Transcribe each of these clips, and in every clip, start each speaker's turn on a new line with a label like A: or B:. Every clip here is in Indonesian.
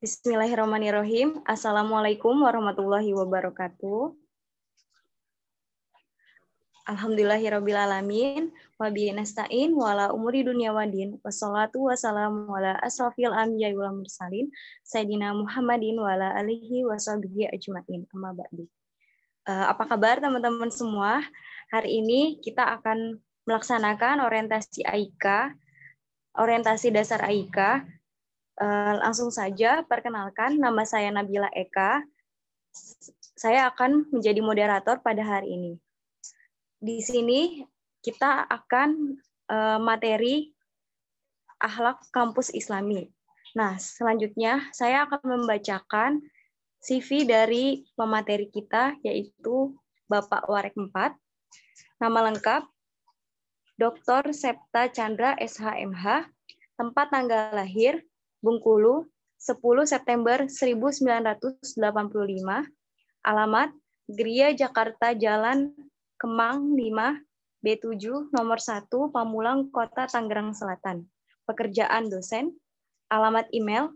A: Bismillahirrahmanirrahim. Assalamualaikum warahmatullahi wabarakatuh. Alhamdulillahirrabbilalamin. Wabihi nasta'in wala umuri dunya wadin. Wassalatu wassalamu ala asrafil anbiya'i wal mursalin. Sayyidina Muhammadin wa ala alihi wa sahbihi ajma'in. Amma ba'du. Apa kabar teman-teman semua? Hari ini kita akan melaksanakan orientasi AIK, orientasi dasar AIK. Langsung saja, perkenalkan, nama saya Nabila Eka. Saya akan menjadi moderator pada hari ini. Di sini kita akan materi akhlak kampus Islami. Nah, selanjutnya saya akan membacakan CV dari pemateri kita, yaitu Bapak Warek 4. Nama lengkap, Dr. Septa Chandra SHMH, tempat tanggal lahir, Bengkulu, 10 September 1985, alamat Gria Jakarta Jalan Kemang 5, B7, nomor 1, Pamulang, Kota Tangerang Selatan. Pekerjaan dosen, alamat email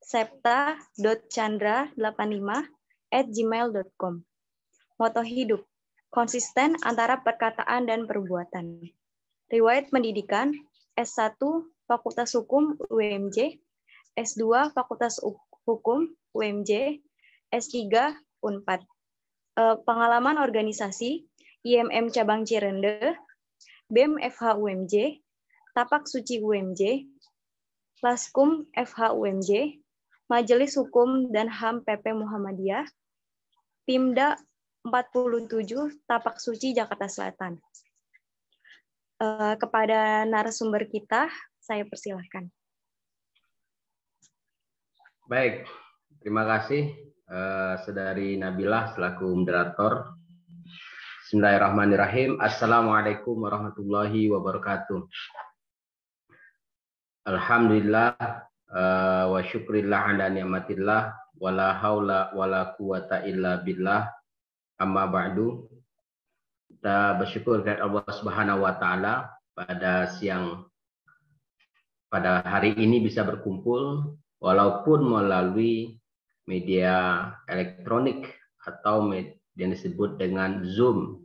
A: septa.chandra85@gmail.com. Moto hidup, konsisten antara perkataan dan perbuatan. Riwayat pendidikan, S1 Fakultas Hukum UMJ, S2 Fakultas Hukum UMJ, S3 Unpad. Pengalaman organisasi, IMM Cabang Cirende, BEM FH UMJ, Tapak Suci UMJ, Laskum FH UMJ, Majelis Hukum dan HAM PP Muhammadiyah, Pimda 47 Tapak Suci Jakarta Selatan. Kepada narasumber kita, saya persilahkan.
B: Baik, terima kasih Saudari Nabila selaku moderator. Bismillahirrahmanirrahim. Assalamualaikum warahmatullahi wabarakatuh. Alhamdulillah wa syukrillah ala ni'matillah wala haula wala quwata illa billah. Amma ba'du. Kita bersyukur kepada Allah Subhanahu wa taala pada hari ini bisa berkumpul walaupun melalui media elektronik atau media yang disebut dengan Zoom.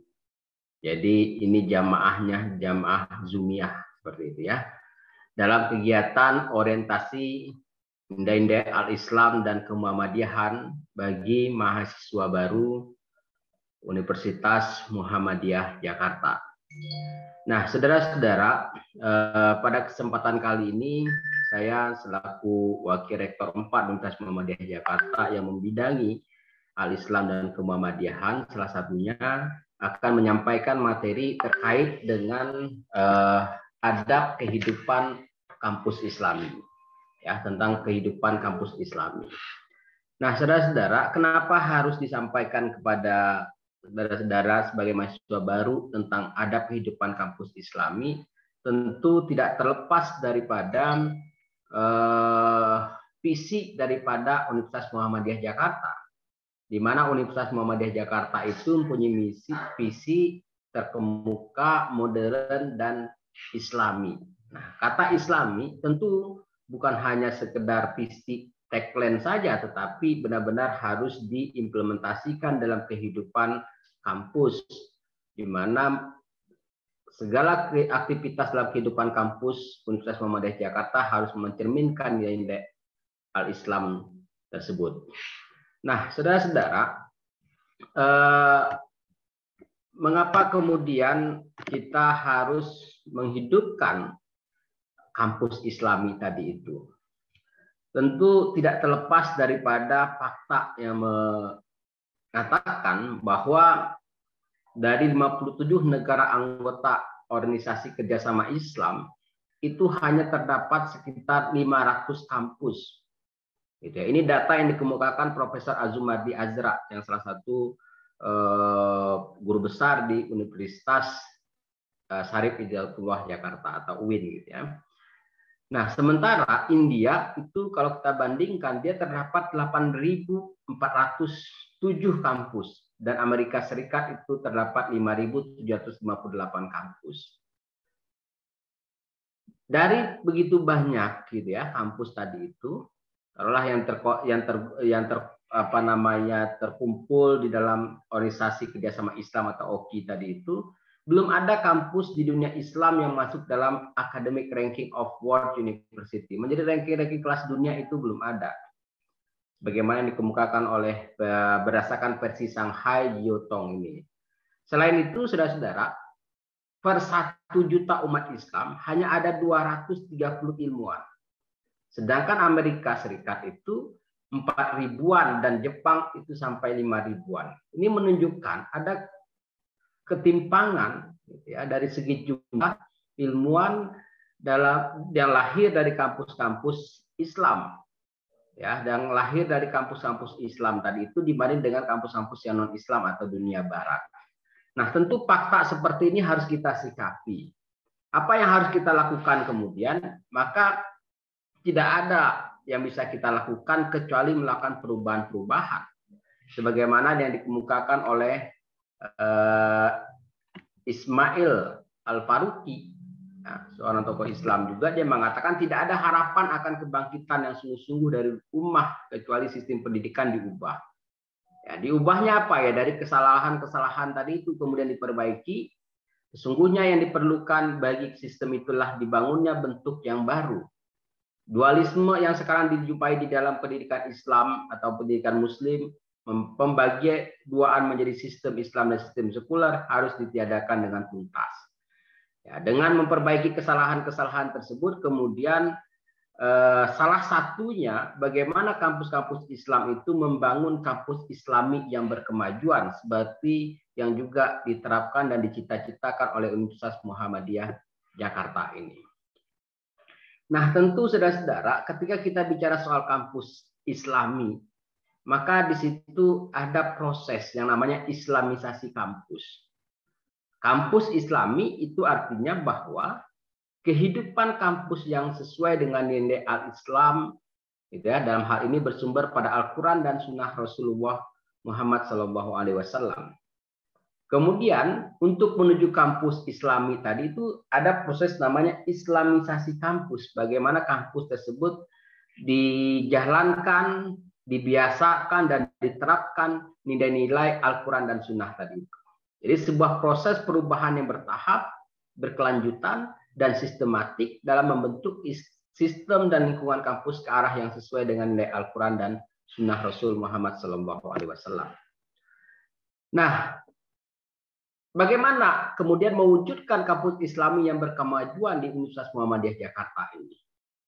B: Jadi ini jamaahnya jamaah Zoomiyah seperti itu ya. Dalam kegiatan orientasi Indah-Indah Al-Islam dan Kemuhammadiyahan bagi mahasiswa baru Universitas Muhammadiyah Jakarta. Nah, saudara-saudara, pada kesempatan kali ini saya selaku Wakil Rektor 4 Universitas Muhammadiyah Jakarta yang membidangi Al-Islam dan Kemuhammadiyahan, salah satunya akan menyampaikan materi terkait dengan adab kehidupan kampus Islami, ya, tentang kehidupan kampus Islami. Nah, saudara-saudara, kenapa harus disampaikan kepada saudara-saudara sebagai mahasiswa baru tentang adab kehidupan kampus Islami? Tentu tidak terlepas daripada visi daripada Universitas Muhammadiyah Jakarta, di mana Universitas Muhammadiyah Jakarta itu mempunyai visi terkemuka, modern, dan Islami. Nah, kata Islami tentu bukan hanya sekedar visi tagline saja, tetapi benar-benar harus diimplementasikan dalam kehidupan kampus, di mana segala aktivitas dalam kehidupan kampus Universitas Muhammadiyah Jakarta harus mencerminkan nilai-nilai Al-Islam tersebut. Nah, saudara-saudara, mengapa kemudian kita harus menghidupkan kampus Islami tadi itu? Tentu tidak terlepas daripada fakta yang mengatakan bahwa dari 57 negara anggota Organisasi Kerjasama Islam itu hanya terdapat sekitar 500 kampus. Gitu ya. Ini data yang dikemukakan Profesor Azumardi Azra, yang salah satu guru besar di Universitas Syarif Hidayatullah Jakarta atau UIN, gitu ya. Nah, sementara India itu kalau kita bandingkan dia terdapat 8.407 kampus dan Amerika Serikat itu terdapat 5.758 kampus. Dari begitu banyak gitu ya kampus tadi itu, taruhlah terkumpul di dalam organisasi kerjasama Islam atau OKI tadi itu, belum ada kampus di dunia Islam yang masuk dalam academic ranking of world university. Menjadi ranking kelas dunia itu belum ada. Bagaimana yang dikemukakan oleh berdasarkan versi Shanghai Jiotong ini. Selain itu, saudara-saudara, per 1 juta umat Islam hanya ada 230 ilmuwan. Sedangkan Amerika Serikat itu 4 ribuan dan Jepang itu sampai 5 ribuan. Ini menunjukkan ada ketimpangan ya, dari segi jumlah ilmuwan yang lahir dari kampus-kampus Islam. Ya, dan lahir dari kampus-kampus Islam tadi itu dibanding dengan kampus-kampus yang non-Islam atau dunia barat. Nah, tentu fakta seperti ini harus kita sikapi. Apa yang harus kita lakukan kemudian? Maka tidak ada yang bisa kita lakukan kecuali melakukan perubahan-perubahan. Sebagaimana yang dikemukakan oleh Ismail Al-Faruqi, seorang tokoh Islam juga, dia mengatakan tidak ada harapan akan kebangkitan yang sungguh-sungguh dari ummah kecuali sistem pendidikan diubah. Ya, diubahnya apa ya? Dari kesalahan-kesalahan tadi itu kemudian diperbaiki. Sesungguhnya yang diperlukan bagi sistem itulah dibangunnya bentuk yang baru. Dualisme yang sekarang dijumpai di dalam pendidikan Islam atau pendidikan Muslim, pembagian menjadi sistem Islam dan sistem sekuler harus ditiadakan dengan tuntas. Ya, dengan memperbaiki kesalahan-kesalahan tersebut, kemudian salah satunya bagaimana kampus-kampus Islam itu membangun kampus Islami yang berkemajuan seperti yang juga diterapkan dan dicita-citakan oleh Universitas Muhammadiyah Jakarta ini. Nah, tentu saudara-saudara, ketika kita bicara soal kampus Islami, maka di situ ada proses yang namanya Islamisasi kampus. Kampus Islami itu artinya bahwa kehidupan kampus yang sesuai dengan nilai al-Islam, gitu ya, dalam hal ini bersumber pada Al-Quran dan Sunnah Rasulullah Muhammad SAW. Kemudian untuk menuju kampus Islami tadi itu ada proses namanya Islamisasi kampus. Bagaimana kampus tersebut dijalankan, dibiasakan dan diterapkan nilai-nilai Al-Quran dan Sunnah tadi itu. Jadi sebuah proses perubahan yang bertahap, berkelanjutan, dan sistematik dalam membentuk sistem dan lingkungan kampus ke arah yang sesuai dengan nilai Al-Quran dan Sunnah Rasul Muhammad SAW. Nah, bagaimana kemudian mewujudkan kampus Islami yang berkemajuan di Universitas Muhammadiyah Jakarta ini?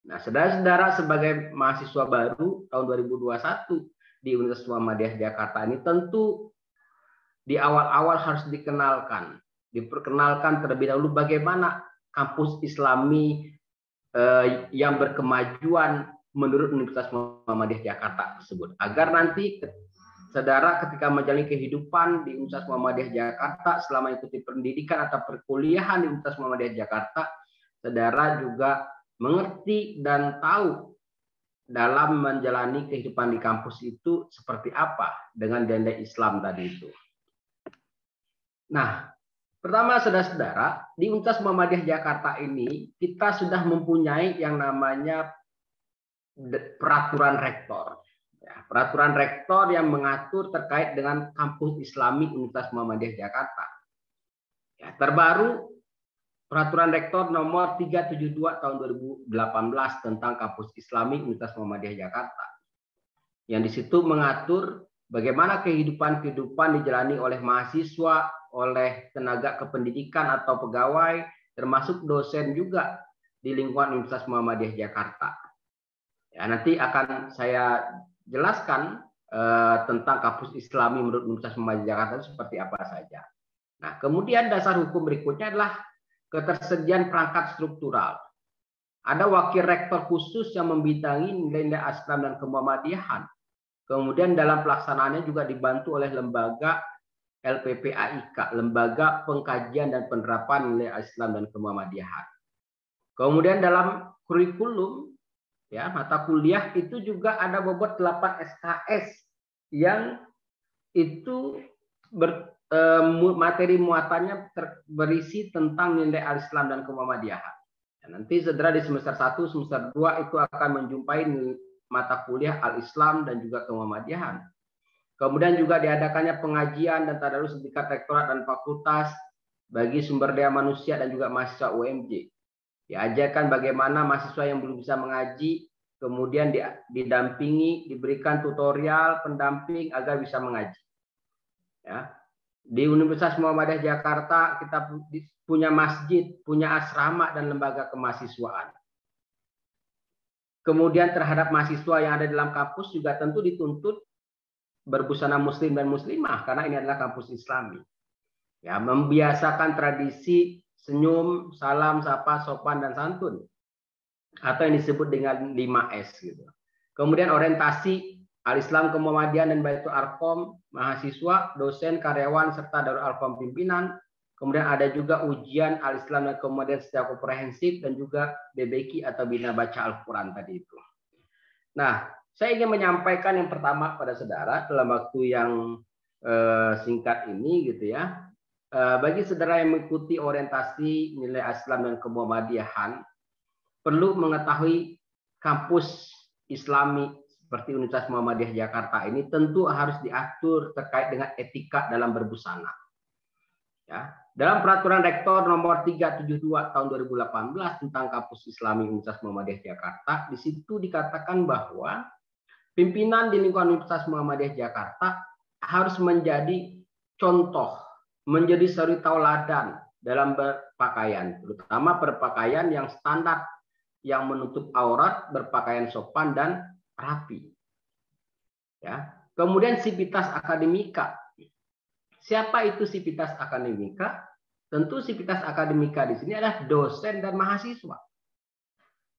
B: Nah, saudara-saudara, sebagai mahasiswa baru tahun 2021 di Universitas Muhammadiyah Jakarta ini tentu di awal-awal harus diperkenalkan terlebih dahulu bagaimana kampus Islami yang berkemajuan menurut Universitas Muhammadiyah Jakarta tersebut. Agar nanti saudara ketika menjalani kehidupan di Universitas Muhammadiyah Jakarta selama ikuti pendidikan atau perkuliahan di Universitas Muhammadiyah Jakarta, saudara juga mengerti dan tahu dalam menjalani kehidupan di kampus itu seperti apa dengan nilai Islam tadi itu. Nah, pertama saudara-saudara, di Universitas Muhammadiyah Jakarta ini kita sudah mempunyai yang namanya peraturan rektor. Ya, peraturan rektor yang mengatur terkait dengan kampus Islami Universitas Muhammadiyah Jakarta. Ya, terbaru peraturan rektor nomor 372 tahun 2018 tentang kampus Islami Universitas Muhammadiyah Jakarta. Yang di situ mengatur bagaimana kehidupan dijalani oleh mahasiswa, oleh tenaga kependidikan atau pegawai, termasuk dosen juga di lingkungan Universitas Muhammadiyah Jakarta. Ya, nanti akan saya jelaskan tentang kampus Islami menurut Universitas Muhammadiyah Jakarta itu seperti apa saja. Nah, kemudian dasar hukum berikutnya adalah ketersediaan perangkat struktural. Ada wakil rektor khusus yang membidangi nilai-nilai Islam dan kemuhammadiyahan. Kemudian dalam pelaksanaannya juga dibantu oleh lembaga LPPAIK, Lembaga Pengkajian dan Penerapan Nilai Islam dan Kemuhammadiyahan. Kemudian dalam kurikulum, ya, mata kuliah itu juga ada bobot 8 SKS yang itu materi muatannya berisi tentang nilai Islam dan Kemuhammadiyahan. Nanti saudara di semester 1, semester 2 itu akan menjumpai mata kuliah Al-Islam dan juga kemuhammadiyahan. Kemudian juga diadakannya pengajian dan tadarus tingkat rektorat dan fakultas bagi sumber daya manusia dan juga mahasiswa UMJ. Diajarkan bagaimana mahasiswa yang belum bisa mengaji, kemudian didampingi, diberikan tutorial, pendamping agar bisa mengaji. Ya. Di Universitas Muhammadiyah Jakarta kita punya masjid, punya asrama dan lembaga kemahasiswaan. Kemudian terhadap mahasiswa yang ada dalam kampus juga tentu dituntut berbusana muslim dan muslimah karena ini adalah kampus Islami. Ya, membiasakan tradisi senyum, salam, sapa, sopan dan santun atau yang disebut dengan 5S gitu. Kemudian orientasi Al-Islam, Kemuhammadiyahan dan Baitul Arqam, mahasiswa, dosen, karyawan serta Darul Arqam pimpinan. Kemudian ada juga ujian Al-Islam dan Kemuhammadiyahan secara komprehensif dan juga BBQ atau Bina Baca Al-Quran tadi itu. Nah, saya ingin menyampaikan yang pertama pada saudara dalam waktu yang singkat ini gitu ya. Bagi saudara yang mengikuti orientasi nilai Islam dan Kemuhammadiyahan perlu mengetahui kampus Islami seperti Universitas Muhammadiyah Jakarta ini tentu harus diatur terkait dengan etika dalam berbusana. Ya, dalam peraturan rektor nomor 372 tahun 2018 tentang kampus Islami Universitas Muhammadiyah Jakarta, di situ dikatakan bahwa pimpinan di lingkungan Universitas Muhammadiyah Jakarta harus menjadi contoh, menjadi suri tauladan dalam berpakaian, terutama berpakaian yang standar, yang menutup aurat, berpakaian sopan dan rapi. Ya. Kemudian sivitas akademika. Siapa itu sivitas akademika? Tentu sivitas akademika di sini adalah dosen dan mahasiswa.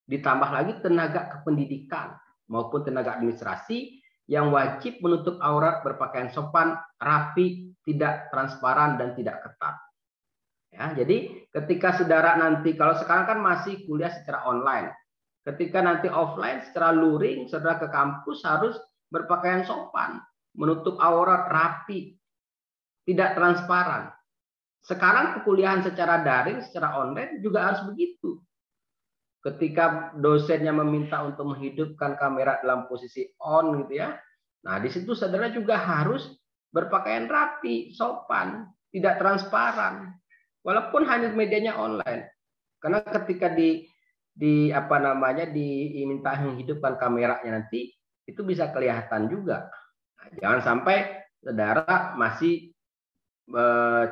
B: Ditambah lagi tenaga kependidikan maupun tenaga administrasi yang wajib menutup aurat, berpakaian sopan, rapi, tidak transparan dan tidak ketat. Ya, jadi ketika saudara nanti, kalau sekarang kan masih kuliah secara online, ketika nanti offline secara luring, saudara ke kampus harus berpakaian sopan, menutup aurat, rapi, tidak transparan. Sekarang kekuliahan secara daring, secara online juga harus begitu. Ketika dosennya meminta untuk menghidupkan kamera dalam posisi on gitu ya. Nah, di situ saudara juga harus berpakaian rapi, sopan, tidak transparan. Walaupun hanya medianya online. Karena ketika diminta menghidupkan kameranya nanti itu bisa kelihatan juga. Nah, jangan sampai saudara masih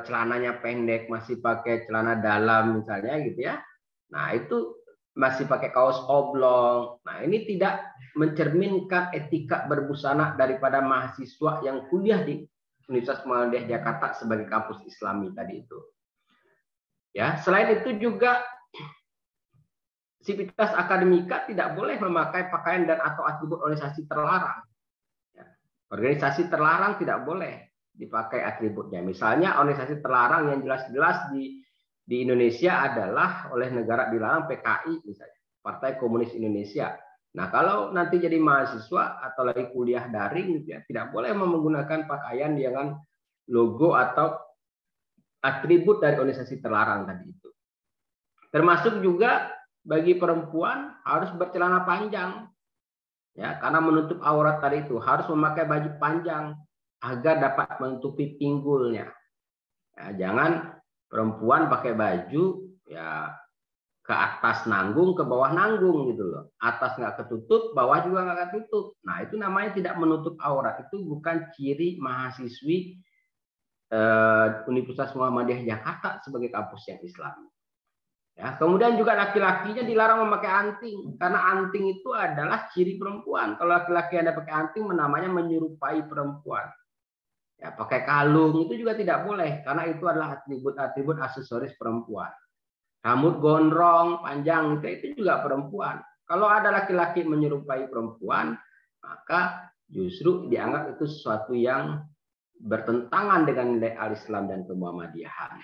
B: celananya pendek, masih pakai celana dalam misalnya gitu ya. Nah, itu masih pakai kaos oblong. Nah, ini tidak mencerminkan etika berbusana daripada mahasiswa yang kuliah di Universitas Muhammadiyah Jakarta sebagai kampus Islami tadi itu. Ya, selain itu juga sivitas akademika tidak boleh memakai pakaian dan atau atribut organisasi terlarang. Ya, organisasi terlarang tidak boleh dipakai atributnya. Misalnya organisasi terlarang yang jelas-jelas di Indonesia adalah oleh negara dilarang PKI misalnya, Partai Komunis Indonesia. Nah, kalau nanti jadi mahasiswa atau lagi kuliah daring ya, tidak boleh menggunakan pakaian dengan logo atau atribut dari organisasi terlarang tadi itu. Termasuk juga bagi perempuan harus bercelana panjang. Ya, karena menutup aurat tadi itu harus memakai baju panjang agar dapat menutupi pinggulnya. Ya, jangan perempuan pakai baju ya ke atas nanggung, ke bawah nanggung gitu loh. Atas nggak ketutup, bawah juga nggak ketutup. Nah, itu namanya tidak menutup aurat. Itu bukan ciri mahasiswi Universitas Muhammadiyah Jakarta sebagai kampus yang Islami. Ya, kemudian juga laki-lakinya dilarang memakai anting karena anting itu adalah ciri perempuan. Kalau laki-laki ada pakai anting, namanya menyerupai perempuan. Ya, pakai kalung itu juga tidak boleh karena itu adalah atribut-atribut aksesoris perempuan. Rambut gondrong panjang itu juga perempuan. Kalau ada laki-laki menyerupai perempuan, maka justru dianggap itu sesuatu yang bertentangan dengan nilai Al-Islam dan Kemuhammadiyahan.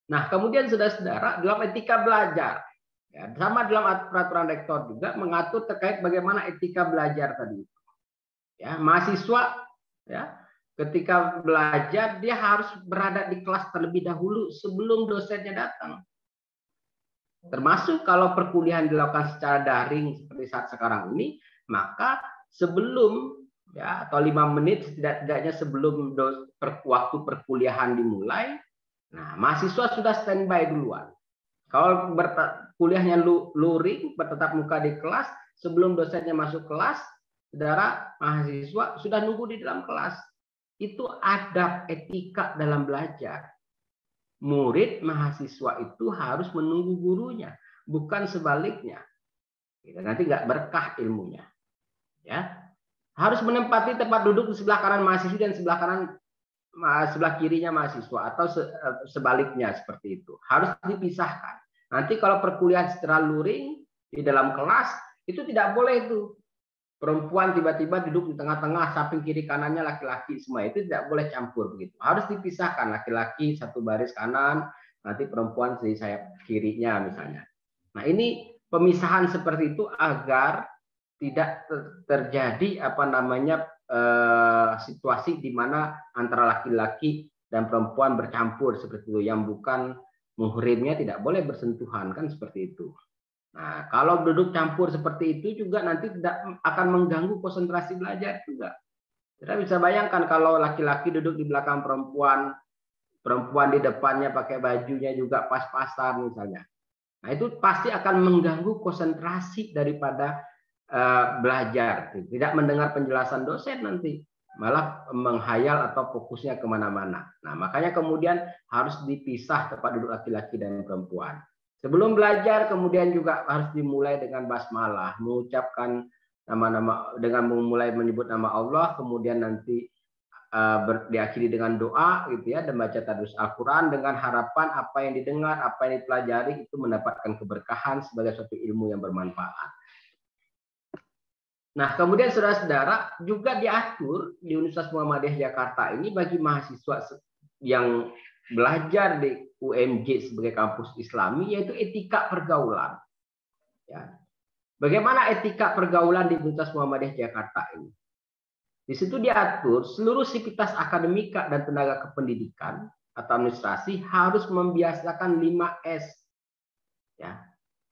B: Nah, kemudian saudara-saudara dalam etika belajar, ya, sama dalam peraturan rektor juga mengatur terkait bagaimana etika belajar tadi. Ya, mahasiswa ya, ketika belajar dia harus berada di kelas terlebih dahulu sebelum dosennya datang. Termasuk kalau perkuliahan dilakukan secara daring seperti saat sekarang ini, maka sebelum ya atau 5 menit setidaknya sebelum waktu perkuliahan dimulai, nah mahasiswa sudah standby duluan. Kalau kuliahnya luring, bertatap muka di kelas, sebelum dosennya masuk kelas, saudara mahasiswa sudah nunggu di dalam kelas. Itu adab etika dalam belajar. Murid mahasiswa itu harus menunggu gurunya, bukan sebaliknya. Nanti nggak berkah ilmunya. Ya, harus menempati tempat duduk di sebelah kanan mahasiswa dan sebelah kirinya mahasiswa atau sebaliknya seperti itu. Harus dipisahkan. Nanti kalau perkuliahan secara luring di dalam kelas itu tidak boleh itu. Perempuan tiba-tiba duduk di tengah-tengah, samping kiri kanannya laki-laki semua, itu tidak boleh campur begitu. Harus dipisahkan, laki-laki satu baris kanan, nanti perempuan di sayap kirinya misalnya. Nah, ini pemisahan seperti itu agar tidak terjadi situasi di mana antara laki-laki dan perempuan bercampur seperti itu, yang bukan muhrimnya tidak boleh bersentuhan, kan seperti itu. Nah, kalau duduk campur seperti itu juga nanti tidak akan mengganggu konsentrasi belajar juga. Kita bisa bayangkan kalau laki-laki duduk di belakang perempuan, perempuan di depannya pakai bajunya juga pas-pasan misalnya. Nah, itu pasti akan mengganggu konsentrasi daripada belajar. Tidak mendengar penjelasan dosen nanti, malah menghayal atau fokusnya kemana-mana. Nah, makanya kemudian harus dipisah tempat duduk laki-laki dan perempuan. Sebelum belajar kemudian juga harus dimulai dengan basmalah, mengucapkan nama-nama dengan memulai menyebut nama Allah, kemudian nanti diakhiri dengan doa gitu ya, dan baca tadarus Al-Qur'an dengan harapan apa yang didengar, apa yang dipelajari itu mendapatkan keberkahan sebagai suatu ilmu yang bermanfaat. Nah, kemudian saudara-saudara juga diatur di Universitas Muhammadiyah Jakarta ini bagi mahasiswa yang belajar di UMJ sebagai kampus Islami, yaitu etika pergaulan. Ya. Bagaimana etika pergaulan di Universitas Muhammadiyah Jakarta ini? Di situ diatur seluruh sivitas akademika dan tenaga kependidikan atau administrasi harus membiasakan 5S. Ya.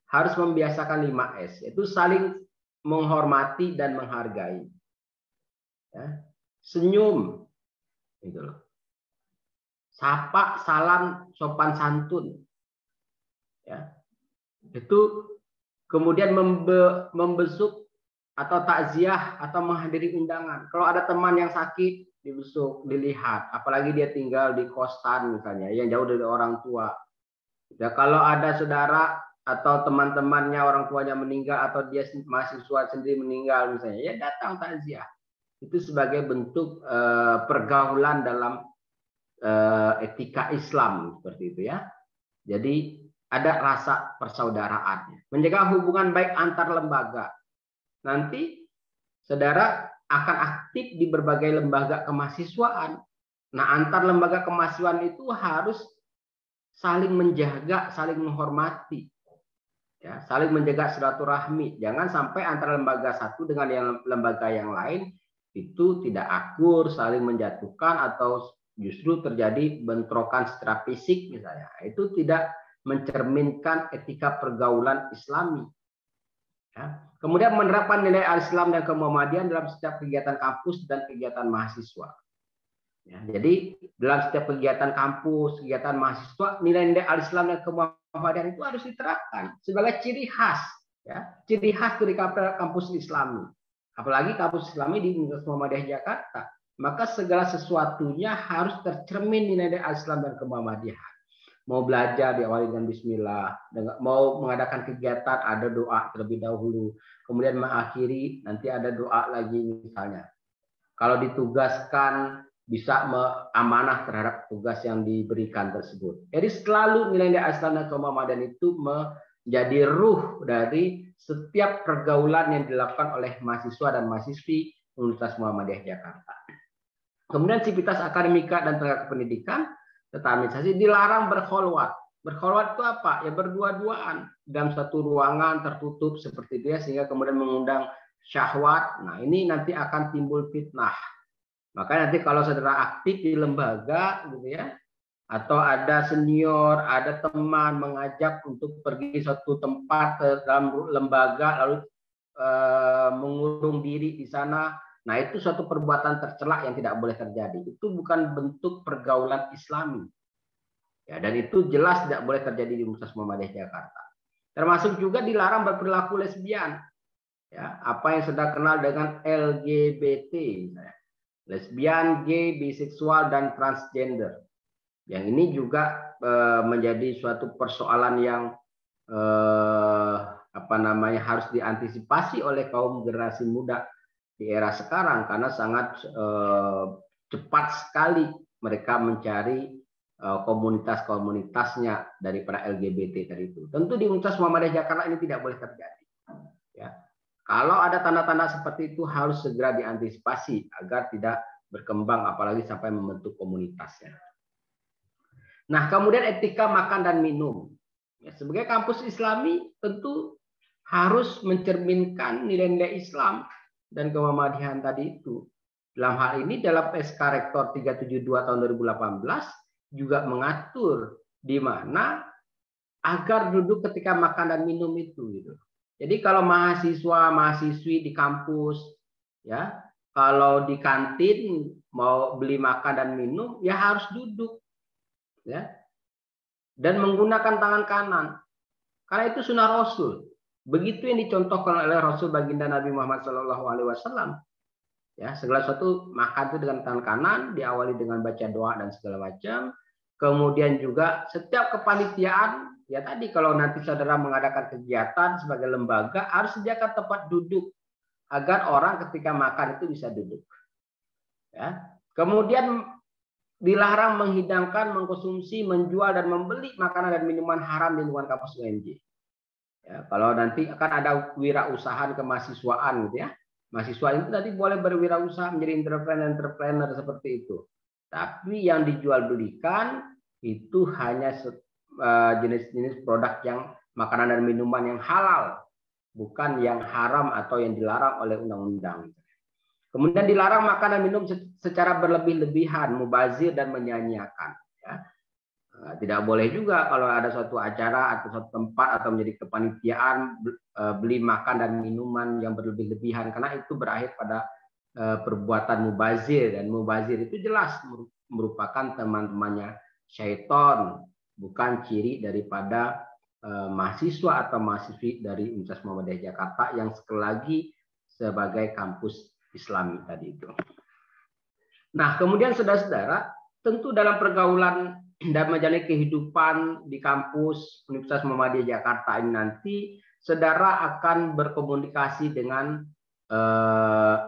B: Harus membiasakan 5S, yaitu saling menghormati dan menghargai. Ya. Senyum. Gitu loh. Sapa, salam, sopan santun, ya, itu kemudian membesuk atau takziah atau menghadiri undangan. Kalau ada teman yang sakit, dibesuk, dilihat, apalagi dia tinggal di kosan misalnya, yang jauh dari orang tua. Ya, kalau ada saudara atau teman-temannya orang tuanya meninggal atau dia mahasiswa sendiri meninggal misalnya, ya datang takziah. Itu sebagai bentuk pergaulan dalam etika Islam seperti itu ya. Jadi ada rasa persaudaraan, menjaga hubungan baik antar lembaga. Nanti saudara akan aktif di berbagai lembaga kemahasiswaan. Nah, antar lembaga kemahasiswaan itu harus saling menjaga, saling menghormati. Ya, saling menjaga silaturahmi. Jangan sampai antara lembaga satu dengan lembaga yang lain itu tidak akur, saling menjatuhkan atau justru terjadi bentrokan secara fisik misalnya. Itu tidak mencerminkan etika pergaulan Islami. Ya. Kemudian menerapkan nilai al-Islam dan kemuhammadian dalam setiap kegiatan kampus dan kegiatan mahasiswa. Ya, jadi dalam setiap kegiatan kampus, kegiatan mahasiswa, nilai-nilai al-Islam dan kemuhammadian itu harus diterapkan sebagai ciri khas, ya, ciri khas dari kampus Islami. Apalagi kampus Islami di Universitas Muhammadiyah Jakarta. Maka segala sesuatunya harus tercermin nilai Islam dan kemuhammadiyahan. Mau belajar diawali dengan bismillah, mau mengadakan kegiatan ada doa terlebih dahulu, kemudian mengakhiri nanti ada doa lagi misalnya. Kalau ditugaskan bisa amanah terhadap tugas yang diberikan tersebut. Jadi selalu nilai-nilai Islam dan kemuhammadiyahan itu menjadi ruh dari setiap pergaulan yang dilakukan oleh mahasiswa dan mahasiswi Universitas Muhammadiyah Jakarta. Kemudian sivitas akademika dan tenaga kependidikan serta administrasi dilarang berkholwat. Berkholwat itu apa? Ya berdua-duaan dalam satu ruangan tertutup seperti itu ya, sehingga kemudian mengundang syahwat. Nah, ini nanti akan timbul fitnah. Maka nanti kalau saudara aktif di lembaga gitu ya, atau ada senior, ada teman mengajak untuk pergi suatu tempat dalam lembaga lalu mengurung diri di sana. Nah, itu suatu perbuatan tercela yang tidak boleh terjadi. Itu bukan bentuk pergaulan Islami. Ya, dan itu jelas tidak boleh terjadi di Universitas Muhammadiyah Jakarta. Termasuk juga dilarang berperilaku lesbian. Ya, apa yang sudah kenal dengan LGBT, lesbian, gay, biseksual, dan transgender. Yang ini juga menjadi suatu persoalan yang harus diantisipasi oleh kaum generasi muda di era sekarang, karena sangat cepat sekali mereka mencari komunitas-komunitasnya daripada LGBT tadi itu. Tentu di Universitas Muhammadiyah Jakarta ini tidak boleh terjadi. Ya. Kalau ada tanda-tanda seperti itu harus segera diantisipasi agar tidak berkembang, apalagi sampai membentuk komunitasnya. Nah, kemudian etika makan dan minum. Ya, sebagai kampus Islami tentu harus mencerminkan nilai-nilai Islam dan kemuhammadiyaan tadi itu. Dalam hal ini dalam SK Rektor 372 tahun 2018 juga mengatur di mana agar duduk ketika makan dan minum itu gitu. Jadi kalau mahasiswa, mahasiswi di kampus ya, kalau di kantin mau beli makan dan minum ya harus duduk ya. Dan menggunakan tangan kanan. Karena itu sunnah Rasul. Begitu yang dicontohkan oleh Rasul baginda Nabi Muhammad SAW. Ya, segala sesuatu makan itu dengan tangan kanan, diawali dengan baca doa dan segala macam. Kemudian juga setiap kepanitiaan, ya tadi kalau nanti saudara mengadakan kegiatan sebagai lembaga, harus sediakan tempat duduk agar orang ketika makan itu bisa duduk. Ya. Kemudian dilarang menghidangkan, mengkonsumsi, menjual, dan membeli makanan dan minuman haram di lingkungan kampus UNJ. Ya, kalau nanti akan ada wirausahaan kemahasiswaan gitu ya. Mahasiswa itu nanti boleh berwirausaha menjadi entrepreneur seperti itu. Tapi yang dijual belikan itu hanya jenis-jenis produk yang makanan dan minuman yang halal, bukan yang haram atau yang dilarang oleh undang-undang. Kemudian dilarang makan dan minum secara berlebih-lebihan, mubazir dan menyanyiakan. Ya. Tidak boleh juga kalau ada suatu acara atau suatu tempat atau menjadi kepanitiaan beli makan dan minuman yang berlebih-lebihan, karena itu berakhir pada perbuatan mubazir, dan mubazir itu jelas merupakan teman-temannya syaitan, bukan ciri daripada mahasiswa atau mahasiswi dari Universitas Muhammadiyah Jakarta yang sekali lagi sebagai kampus Islami tadi itu. Nah, kemudian saudara-saudara, tentu dalam pergaulan dan menjalani kehidupan di kampus Universitas Muhammadiyah Jakarta ini nanti, saudara akan berkomunikasi dengan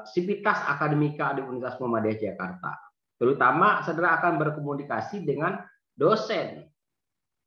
B: sivitas akademika di Universitas Muhammadiyah Jakarta. Terutama saudara akan berkomunikasi dengan dosen.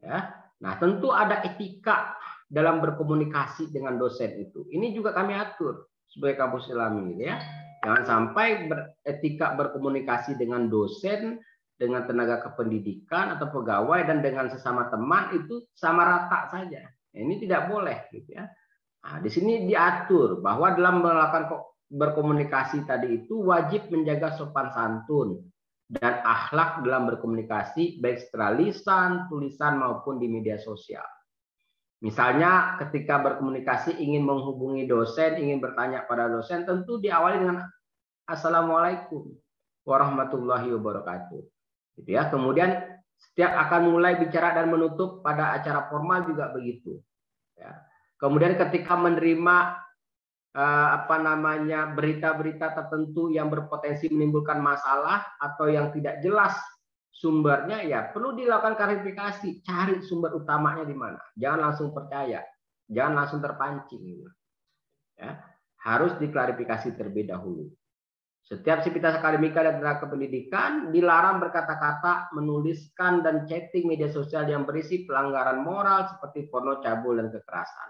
B: Ya. Nah, tentu ada etika dalam berkomunikasi dengan dosen itu. Ini juga kami atur sebagai kampus Islami, ya. Jangan sampai beretika berkomunikasi dengan dosen, dengan tenaga kependidikan atau pegawai dan dengan sesama teman itu sama rata saja. Ini tidak boleh, gitu ya. Nah, di sini diatur bahwa dalam melakukan berkomunikasi tadi itu wajib menjaga sopan santun dan akhlak dalam berkomunikasi baik secara lisan, tulisan maupun di media sosial. Misalnya ketika berkomunikasi ingin menghubungi dosen, ingin bertanya pada dosen, tentu diawali dengan Assalamualaikum warahmatullahi wabarakatuh. Gitu ya. Kemudian setiap akan mulai bicara dan menutup pada acara formal juga begitu. Ya. Kemudian ketika menerima berita-berita tertentu yang berpotensi menimbulkan masalah atau yang tidak jelas sumbernya, ya perlu dilakukan klarifikasi, cari sumber utamanya di mana. Jangan langsung percaya, jangan langsung terpancing. Ya, harus diklarifikasi terlebih dahulu. Setiap sivitas akademika dan tenaga kependidikan dilarang berkata-kata, menuliskan dan chatting media sosial yang berisi pelanggaran moral seperti porno, cabul, dan kekerasan.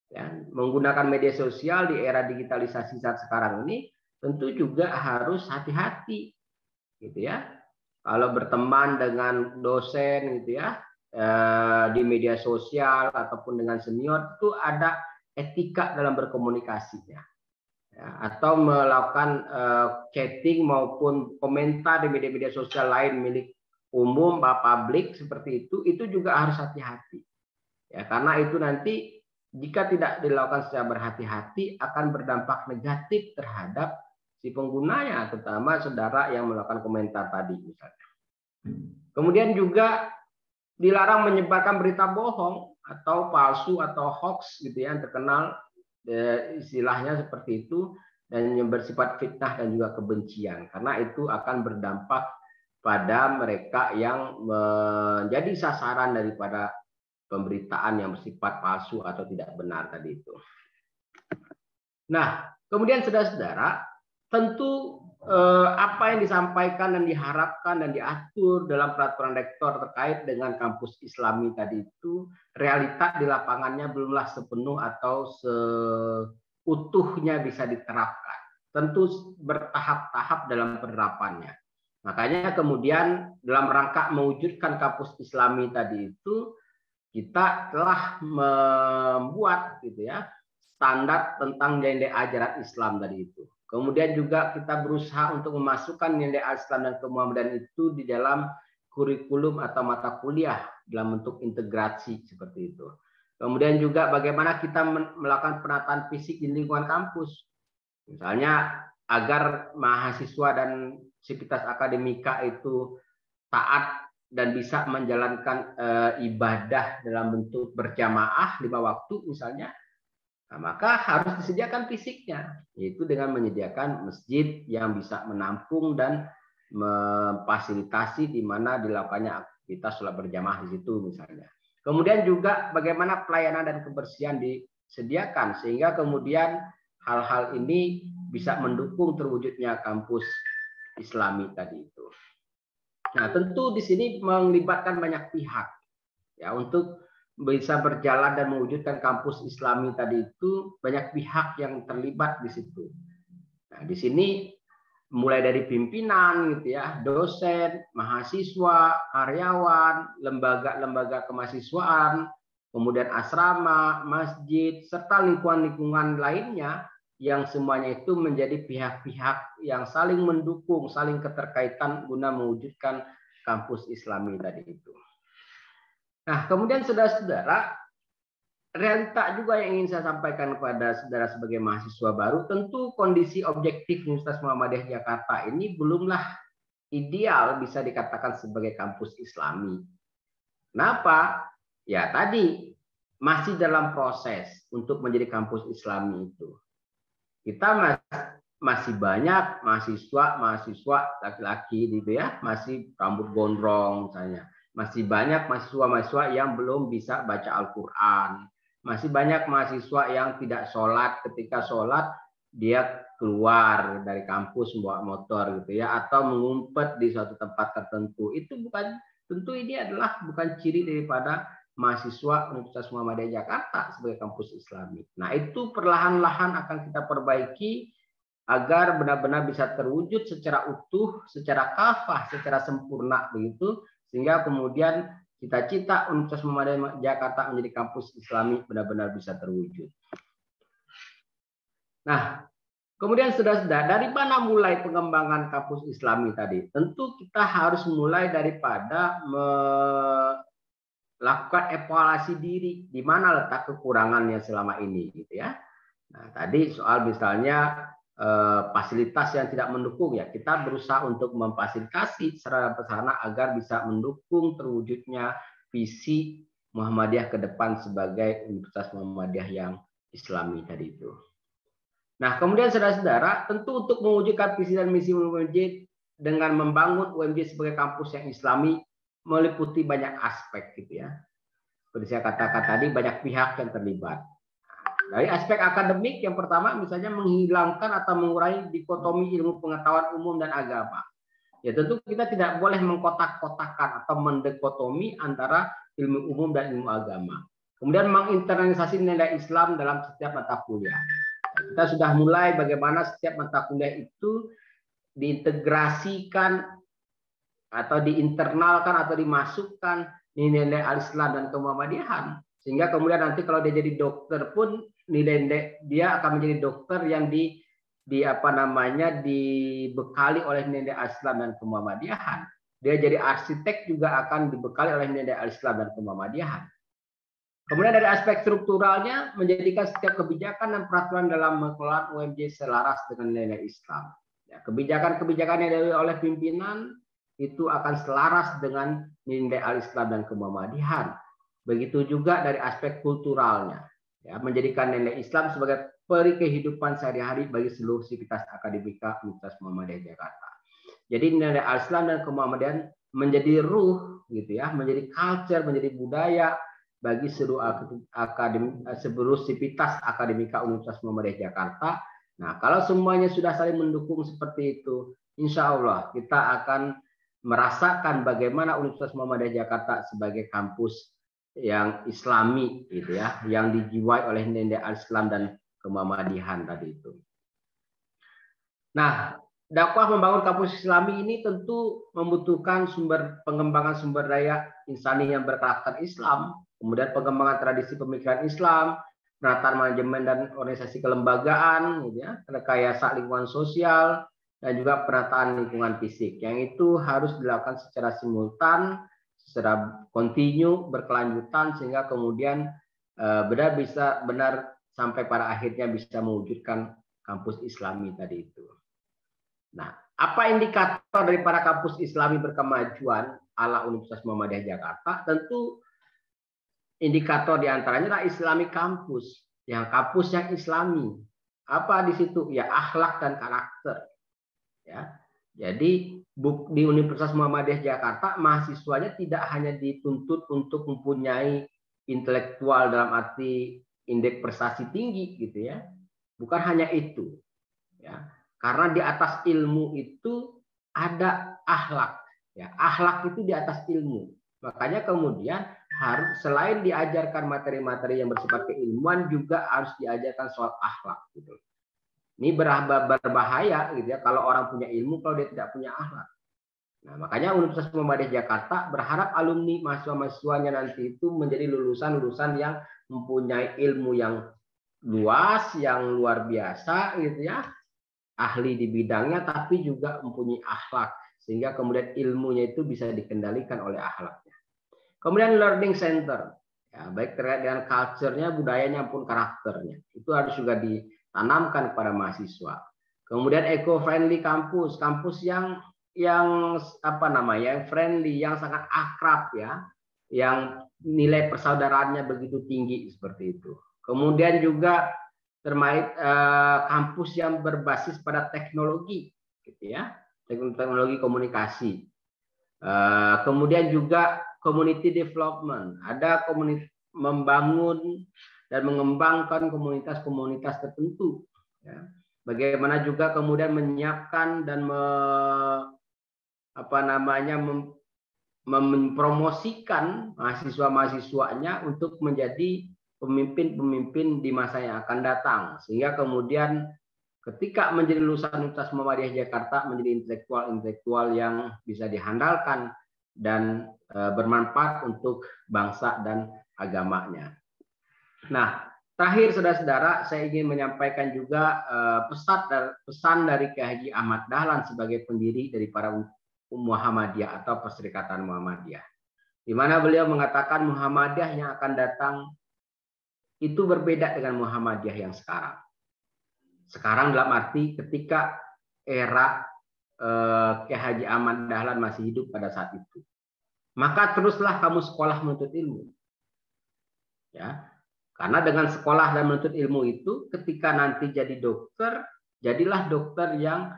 B: Ya, menggunakan media sosial di era digitalisasi saat sekarang ini tentu juga harus hati-hati, gitu ya. Kalau berteman dengan dosen gitu ya di media sosial ataupun dengan senior itu ada etika dalam berkomunikasinya. Ya, atau melakukan chatting maupun komentar di media-media sosial lain milik umum, publik seperti itu juga harus hati-hati. Ya, karena itu nanti jika tidak dilakukan secara berhati-hati akan berdampak negatif terhadap si penggunanya, terutama saudara yang melakukan komentar tadi misalnya. Kemudian juga dilarang menyebarkan berita bohong atau palsu atau hoax gitu ya, yang terkenal istilahnya seperti itu, dan yang bersifat fitnah dan juga kebencian, karena itu akan berdampak pada mereka yang menjadi sasaran daripada pemberitaan yang bersifat palsu atau tidak benar tadi itu. Nah, kemudian saudara-saudara, tentu apa yang disampaikan dan diharapkan dan diatur dalam peraturan rektor terkait dengan kampus Islami tadi itu, realita di lapangannya belumlah sepenuh atau seutuhnya bisa diterapkan. Tentu bertahap-tahap dalam penerapannya. Makanya kemudian dalam rangka mewujudkan kampus Islami tadi itu, kita telah membuat gitu ya standar tentang nilai ajaran Islam tadi itu. Kemudian juga kita berusaha untuk memasukkan nilai Islam dan kemuhammadan itu di dalam kurikulum atau mata kuliah dalam bentuk integrasi seperti itu. Kemudian juga bagaimana kita melakukan penataan fisik di lingkungan kampus. Misalnya agar mahasiswa dan sivitas akademika itu taat dan bisa menjalankan ibadah dalam bentuk berjamaah 5 waktu misalnya, nah, maka harus disediakan fisiknya, yaitu dengan menyediakan masjid yang bisa menampung dan memfasilitasi di mana dilakukannya aktivitas sholat berjamaah di situ misalnya. Kemudian juga bagaimana pelayanan dan kebersihan disediakan sehingga kemudian hal-hal ini bisa mendukung terwujudnya kampus Islami tadi itu. Nah, tentu di sini melibatkan banyak pihak ya untuk bisa berjalan dan mewujudkan kampus Islami tadi itu, banyak pihak yang terlibat di situ. Nah, di sini mulai dari pimpinan gitu ya, dosen, mahasiswa, karyawan, lembaga-lembaga kemahasiswaan, kemudian asrama, masjid, serta lingkungan-lingkungan lainnya yang semuanya itu menjadi pihak-pihak yang saling mendukung, saling keterkaitan guna mewujudkan kampus Islami tadi itu. Nah, kemudian saudara-saudara, realita juga yang ingin saya sampaikan kepada saudara sebagai mahasiswa baru, tentu kondisi objektif Universitas Muhammadiyah Jakarta ini belumlah ideal bisa dikatakan sebagai kampus Islami. Kenapa? Ya tadi, masih dalam proses untuk menjadi kampus Islami itu. Kita masih banyak mahasiswa laki-laki gitu ya, masih rambut gondrong misalnya. Masih banyak mahasiswa-mahasiswa yang belum bisa baca Al-Quran. Masih banyak mahasiswa yang tidak sholat. Ketika sholat, dia keluar dari kampus membawa motor gitu ya, atau mengumpet di suatu tempat tertentu. Itu bukan, tentu ini adalah bukan ciri daripada mahasiswa Universitas Muhammadiyah Jakarta sebagai kampus Islami. Nah, itu perlahan-lahan akan kita perbaiki agar benar-benar bisa terwujud secara utuh, secara kafah, secara sempurna begitu. Sehingga kemudian cita-cita Universitas Muhammadiyah Jakarta menjadi kampus Islami benar-benar bisa terwujud. Nah, kemudian saudara-saudara, dari mana mulai pengembangan kampus Islami tadi? Tentu kita harus mulai daripada melakukan evaluasi diri, di mana letak kekurangannya selama ini, gitu ya. Nah, tadi soal misalnya fasilitas yang tidak mendukung, ya kita berusaha untuk memfasilitasi sarana agar bisa mendukung terwujudnya visi Muhammadiyah ke depan sebagai Universitas Muhammadiyah yang Islami tadi itu. Nah, kemudian saudara-saudara, tentu untuk mewujudkan visi dan misi UMJ dengan membangun UMJ sebagai kampus yang Islami meliputi banyak aspek gitu ya. Seperti saya katakan tadi, banyak pihak yang terlibat. Dari aspek akademik, yang pertama misalnya menghilangkan atau mengurangi dikotomi ilmu pengetahuan umum dan agama. Ya tentu kita tidak boleh mengkotak-kotakan atau mendekotomi antara ilmu umum dan ilmu agama. Kemudian menginternalisasi nilai Islam dalam setiap mata kuliah. Kita sudah mulai bagaimana setiap mata kuliah itu diintegrasikan atau diinternalkan atau dimasukkan nilai Al-Islam dan kemuhammadiyahan. Sehingga kemudian nanti kalau dia jadi dokter pun nilai dia akan menjadi dokter yang dibekali oleh nilai Islam dan kemuhammadiyahan. dia jadi arsitek juga akan dibekali oleh nilai Al-Islam dan Muhammadiyahan. Kemudian dari aspek strukturalnya, menjadikan setiap kebijakan dan peraturan dalam mengelola UMJ selaras dengan nilai Islam. Ya, kebijakan-kebijakan yang diambil oleh pimpinan itu akan selaras dengan nilai Al-Islam dan Muhammadiyahan. Begitu juga dari aspek kulturalnya, ya, menjadikan nilai Islam sebagai peri kehidupan sehari-hari bagi seluruh sivitas akademika Universitas Muhammadiyah Jakarta. Jadi nilai Al-Islam dan Muhammadiyahan menjadi ruh, gitu ya, menjadi culture, menjadi budaya bagi seluruh sivitas akademika Universitas Muhammadiyah Jakarta. Nah, kalau semuanya sudah saling mendukung seperti itu, insya Allah kita akan merasakan bagaimana Universitas Muhammadiyah Jakarta sebagai kampus yang Islami, gitu ya, yang dijiwai oleh nilai Al-Islam dan Muhammadiyahan tadi itu. Nah, dakwah membangun kampus Islami ini tentu membutuhkan pengembangan sumber daya insani yang berkarakter Islam, kemudian pengembangan tradisi pemikiran Islam, penataan manajemen dan organisasi kelembagaan, gitu ya, rekayasa lingkungan sosial, dan juga penataan lingkungan fisik. Yang itu harus dilakukan secara simultan, secara kontinu, berkelanjutan, sehingga kemudian benar sampai pada akhirnya bisa mewujudkan kampus Islami tadi itu. Nah, apa indikator dari para kampus Islami berkemajuan ala Universitas Muhammadiyah Jakarta? Tentu indikator diantaranya adalah Islami kampus, yang kampus yang Islami. Apa di situ? Ya, akhlak dan karakter. Ya, jadi di Universitas Muhammadiyah Jakarta mahasiswanya tidak hanya dituntut untuk mempunyai intelektual dalam arti indeks prestasi tinggi, gitu ya. Bukan hanya itu, ya. Karena di atas ilmu itu ada akhlak, ya. Akhlak itu di atas ilmu. Makanya kemudian harus selain diajarkan materi-materi yang bersifat keilmuan, juga harus diajarkan soal akhlak, gitu. Ini berbahaya, gitu ya, kalau orang punya ilmu kalau dia tidak punya akhlak. Nah, makanya Universitas Muhammadiyah Jakarta berharap alumni mahasiswa-mahasiswanya nanti itu menjadi lulusan-lulusan yang mempunyai ilmu yang luas, yang luar biasa, gitu ya, ahli di bidangnya, tapi juga mempunyai akhlak, sehingga kemudian ilmunya itu bisa dikendalikan oleh akhlaknya. Kemudian learning center, ya, baik terkait dengan culture-nya, budayanya, maupun karakternya, itu harus juga ditanamkan kepada mahasiswa. Kemudian eco-friendly kampus, kampus yang apa namanya, yang friendly, yang sangat akrab, ya, yang nilai persaudaraannya begitu tinggi seperti itu. Kemudian juga terkait kampus yang berbasis pada teknologi, gitu ya, teknologi komunikasi. Kemudian juga community development, ada membangun dan mengembangkan komunitas-komunitas tertentu, ya. Bagaimana juga kemudian menyiapkan dan mempromosikan mahasiswa-mahasiswanya untuk menjadi pemimpin-pemimpin di masa yang akan datang, sehingga kemudian ketika menjadi lulusan Universitas Muhammadiyah Jakarta menjadi intelektual yang bisa dihandalkan dan bermanfaat untuk bangsa dan agamanya. Nah, terakhir saudara-saudara, saya ingin menyampaikan juga pesan dari Kiai Haji Ahmad Dahlan sebagai pendiri dari para Muhammadiyah atau Perserikatan Muhammadiyah, di mana beliau mengatakan Muhammadiyah yang akan datang itu berbeda dengan Muhammadiyah yang sekarang. Sekarang dalam arti ketika era Kiai Haji Ahmad Dahlan masih hidup pada saat itu, maka teruslah kamu sekolah menuntut ilmu, ya. Karena dengan sekolah dan menuntut ilmu itu, ketika nanti jadi dokter, jadilah dokter yang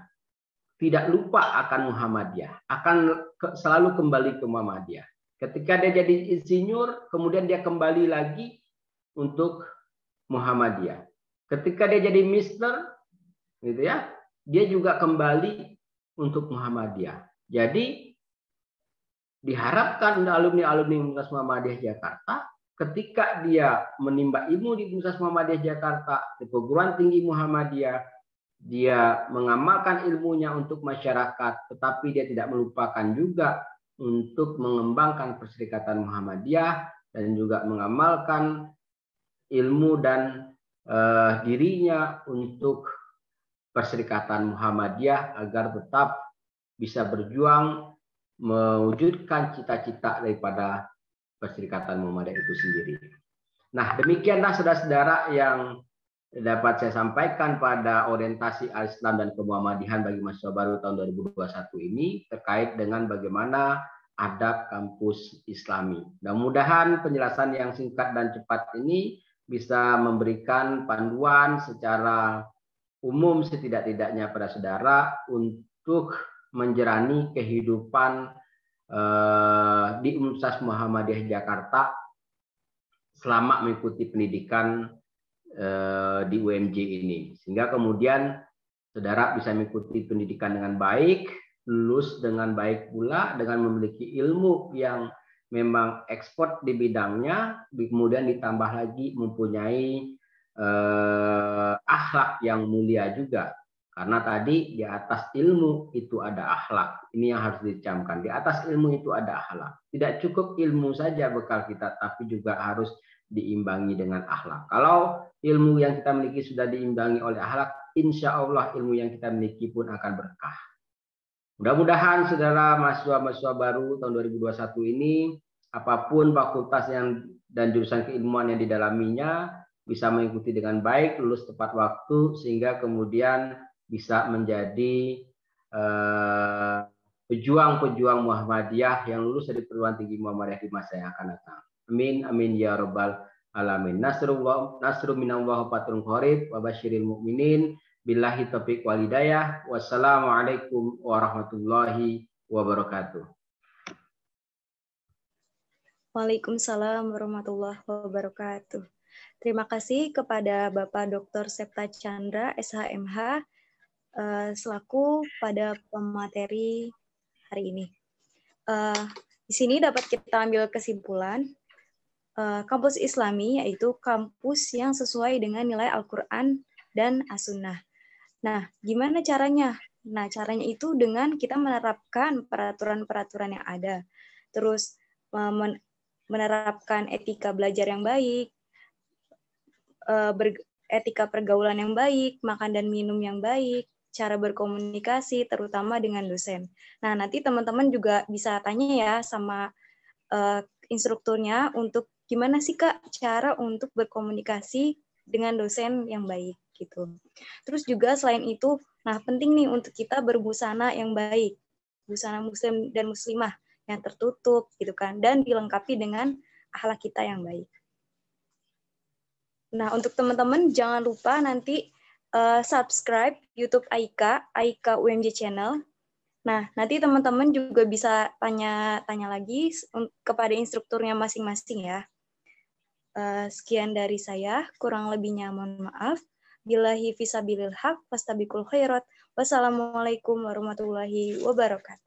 B: tidak lupa akan Muhammadiyah, akan selalu kembali ke Muhammadiyah. Ketika dia jadi insinyur, kemudian dia kembali lagi untuk Muhammadiyah. Ketika dia jadi mister, gitu ya, dia juga kembali untuk Muhammadiyah. Jadi diharapkan alumni-alumni Universitas Muhammadiyah Jakarta, ketika dia menimba ilmu di Universitas Muhammadiyah Jakarta, di perguruan tinggi Muhammadiyah, dia mengamalkan ilmunya untuk masyarakat, tetapi dia tidak melupakan juga untuk mengembangkan Perserikatan Muhammadiyah dan juga mengamalkan ilmu dan dirinya untuk Perserikatan Muhammadiyah agar tetap bisa berjuang mewujudkan cita-cita daripada Perserikatan Muhammadiyah itu sendiri. Nah, demikianlah saudara-saudara yang dapat saya sampaikan pada orientasi Al-Islam dan Kemuhammadihan bagi mahasiswa baru tahun 2021 ini terkait dengan bagaimana adab kampus Islami. Mudah-mudahan penjelasan yang singkat dan cepat ini bisa memberikan panduan secara umum setidak-tidaknya pada saudara untuk menjalani kehidupan di Universitas Muhammadiyah Jakarta selama mengikuti pendidikan di UMJ ini, sehingga kemudian saudara bisa mengikuti pendidikan dengan baik, lulus dengan baik pula, dengan memiliki ilmu yang memang ekspor di bidangnya, kemudian ditambah lagi mempunyai akhlak yang mulia juga. Karena tadi di atas ilmu itu ada akhlak. Ini yang harus dicamkan. Di atas ilmu itu ada akhlak. Tidak cukup ilmu saja bekal kita, tapi juga harus diimbangi dengan akhlak. Kalau ilmu yang kita miliki sudah diimbangi oleh akhlak, insya Allah ilmu yang kita miliki pun akan berkah. Mudah-mudahan saudara mahasiswa-mahasiswa baru tahun 2021 ini, apapun fakultas dan jurusan keilmuan yang didalaminya, bisa mengikuti dengan baik, lulus tepat waktu, sehingga kemudian bisa menjadi pejuang-pejuang Muhammadiyah yang lulus dari perguruan tinggi Muhammadiyah di masa yang akan datang. Amin, amin ya rabbal alamin. Nasru minallah fatrun qarib wa basyiril mu'minin. Billahi taufiq wal hidayah. Wassalamualaikum warahmatullahi wabarakatuh.
A: Waalaikumsalam warahmatullahi wabarakatuh. Terima kasih kepada Bapak Dr. Septa Chandra, SHMH, selaku pada pemateri hari ini. Di sini dapat kita ambil kesimpulan, kampus Islami yaitu kampus yang sesuai dengan nilai Al-Quran dan As-Sunnah. Nah, gimana caranya? Nah, caranya itu dengan kita menerapkan peraturan-peraturan yang ada. Terus menerapkan etika belajar yang baik, etika pergaulan yang baik, makan dan minum yang baik, cara berkomunikasi terutama dengan dosen. Nah, nanti teman-teman juga bisa tanya ya sama instrukturnya untuk gimana sih Kak cara untuk berkomunikasi dengan dosen yang baik gitu. Terus juga selain itu, nah penting nih untuk kita berbusana yang baik, busana muslim dan muslimah yang tertutup gitu kan, dan dilengkapi dengan akhlak kita yang baik. Nah, untuk teman-teman jangan lupa nanti subscribe YouTube Aika UMJ Channel. Nah, nanti teman-teman juga bisa tanya lagi kepada instrukturnya masing-masing ya. Sekian dari saya, kurang lebihnya mohon maaf. Billahi fisabilil haq, fastabiqul khairat. Wassalamualaikum warahmatullahi wabarakatuh.